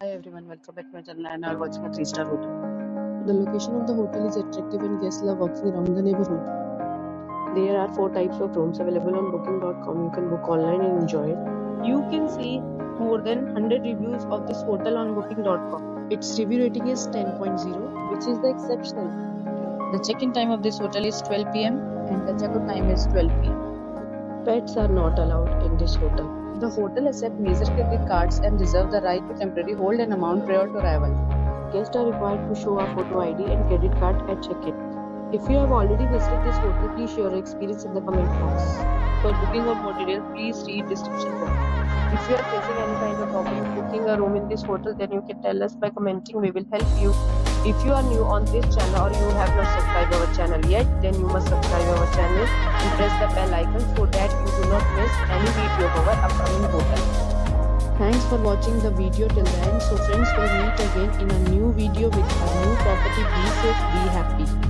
Hi everyone, welcome back to my channel and are watching a 3-star hotel. The location of the hotel is attractive and guests love walking around the neighborhood. There are 4 types of rooms available on booking.com. You can book online and enjoy it. You can see more than 100 reviews of this hotel on booking.com. Its review rating is 10.0, which is the exceptional. The check-in time of this hotel is 12 p.m. And the checkout time is 12 p.m. Pets are not allowed in this hotel. The hotel accepts major credit cards and reserves the right to temporarily hold an amount prior to arrival. Guests are required to show a photo ID and credit card at check-in. If you have already visited this hotel, please share your experience in the comment box. For booking or more details, please read description box. If you are facing any kind of problem booking a room in this hotel, then you can tell us by commenting. We will help you. If you are new on this channel or you have not subscribed our channel yet, then you must subscribe our channel and press the bell icon so that you do not miss any video of our upcoming hotel. Thanks for watching the video till the end. So friends, will meet again in a new video with a new property. Be safe, be happy.